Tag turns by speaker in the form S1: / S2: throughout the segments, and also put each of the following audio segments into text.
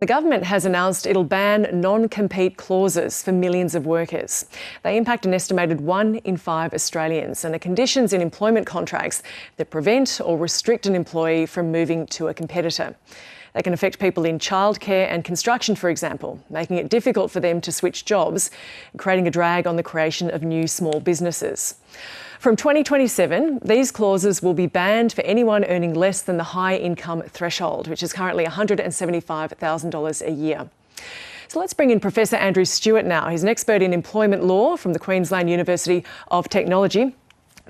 S1: The government has announced it'll ban non-compete clauses for millions of workers. They impact an estimated 1 in 5 Australians and are conditions in employment contracts that prevent or restrict an employee from moving to a competitor. They can affect people in childcare and construction, for example, making it difficult for them to switch jobs, creating a drag on the creation of new small businesses. From 2027, these clauses will be banned for anyone earning less than the high income threshold, which is currently $175,000 a year. So let's bring in Professor Andrew Stewart now. He's an expert in employment law from the Queensland University of Technology.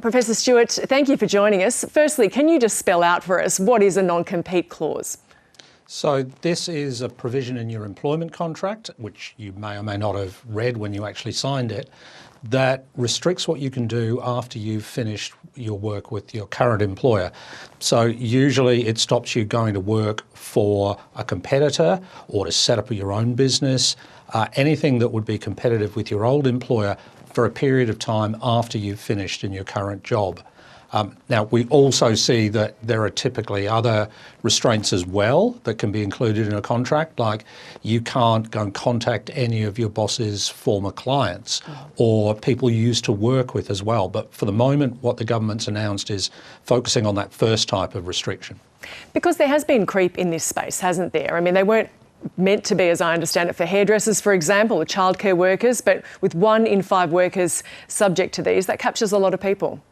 S1: Professor Stewart, thank you for joining us. Firstly, can you just spell out for us what is a non-compete clause?
S2: So this is a provision in your employment contract, which you may or may not have read when you actually signed it, that restricts what you can do after you've finished your work with your current employer. So usually it stops you going to work for a competitor or to set up your own business, anything that would be competitive with your old employer for a period of time after you've finished in your current job. Now, we also see that there are typically other restraints as well that can be included in a contract, like you can't go and contact any of your boss's former clients or people you used to work with as well. But for the moment, what the government's announced is focusing on that first type of restriction.
S1: Because there has been creep in this space, hasn't there? I mean, they weren't meant to be, as I understand it, for hairdressers, for example, or childcare workers, but with 1 in 5 workers subject to these, that captures a lot of people.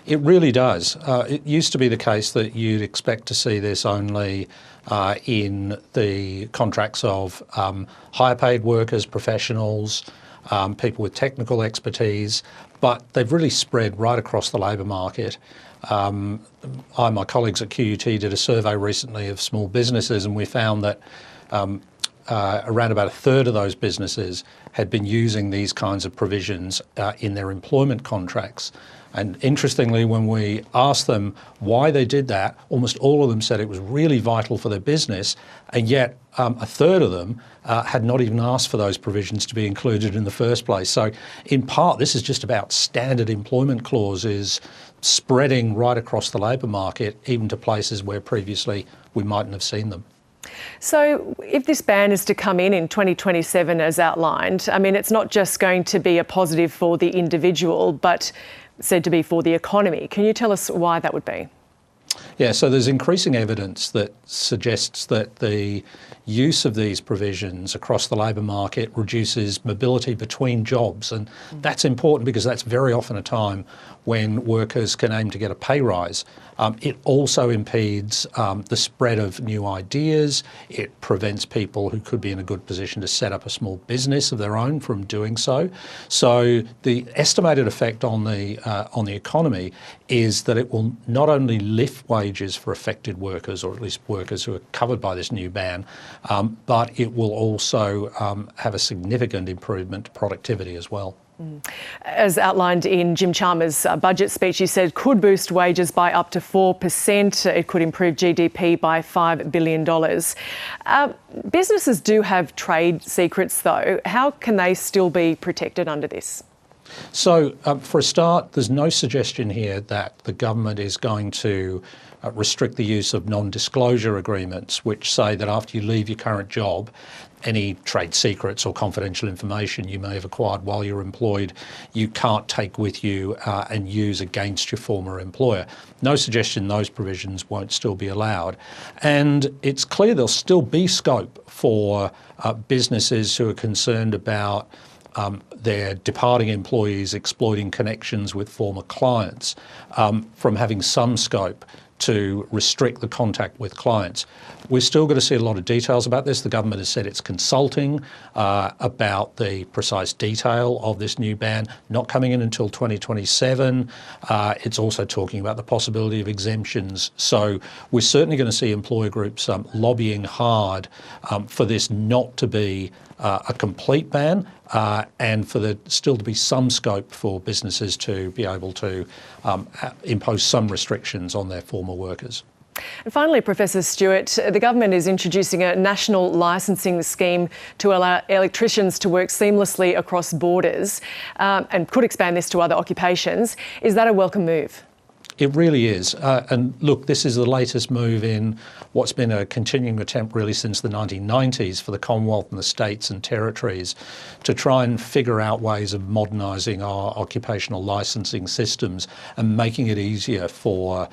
S2: It really does. It used to be the case that you'd expect to see this only in the contracts of higher paid workers, professionals, people with technical expertise, but they've really spread right across the labour market. My colleagues at QUT did a survey recently of small businesses, and we found that around about a third of those businesses had been using these kinds of provisions in their employment contracts. And interestingly, when we asked them why they did that, almost all of them said it was really vital for their business, and yet a third of them had not even asked for those provisions to be included in the first place. So in part, this is just about standard employment clauses spreading right across the labour market, even to places where previously we mightn't have seen them.
S1: So if this ban is to come in 2027 as outlined, I mean, it's not just going to be a positive for the individual, but said to be for the economy. Can you tell us why that would be?
S2: Yeah, so there's increasing evidence that suggests that the use of these provisions across the labour market reduces mobility between jobs, and that's important because that's very often a time when workers can aim to get a pay rise. It also impedes the spread of new ideas. It prevents people who could be in a good position to set up a small business of their own from doing so. So the estimated effect on the economy is that it will not only lift wages for affected workers, or at least workers who are covered by this new ban, but it will also have a significant improvement to productivity as well.
S1: As outlined in Jim Chalmers' budget speech, he said could boost wages by up to 4%. It could improve GDP by $5 billion. Businesses do have trade secrets, though. How can they still be protected under this?
S2: So, for a start, there's no suggestion here that the government is going to restrict the use of non-disclosure agreements, which say that after you leave your current job, any trade secrets or confidential information you may have acquired while you're employed, you can't take with you and use against your former employer. No suggestion those provisions won't still be allowed. And it's clear there'll still be scope for businesses who are concerned about their departing employees exploiting connections with former clients from having some scope to restrict the contact with clients. We're still going to see a lot of details about this. The government has said it's consulting about the precise detail of this new ban, not coming in until 2027. It's also talking about the possibility of exemptions. So we're certainly going to see employer groups lobbying hard for this not to be a complete ban, and for there still to be some scope for businesses to be able to impose some restrictions on their former workers.
S1: And finally, Professor Stewart, the government is introducing a national licensing scheme to allow electricians to work seamlessly across borders and could expand this to other occupations. Is that a welcome move?
S2: It really is. And look, this is the latest move in what's been a continuing attempt really since the 1990s for the Commonwealth and the states and territories to try and figure out ways of modernising our occupational licensing systems and making it easier for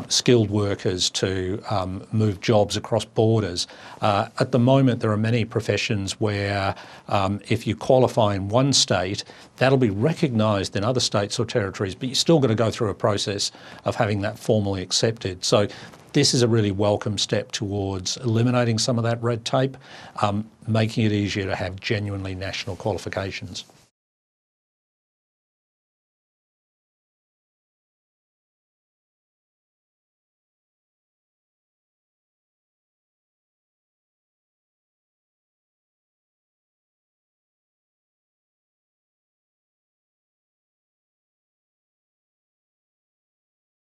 S2: skilled workers to move jobs across borders. At the moment, there are many professions where if you qualify in one state, that'll be recognised in other states or territories, but you're still going to go through a process of having that formally accepted. So this is a really welcome step towards eliminating some of that red tape, making it easier to have genuinely national qualifications.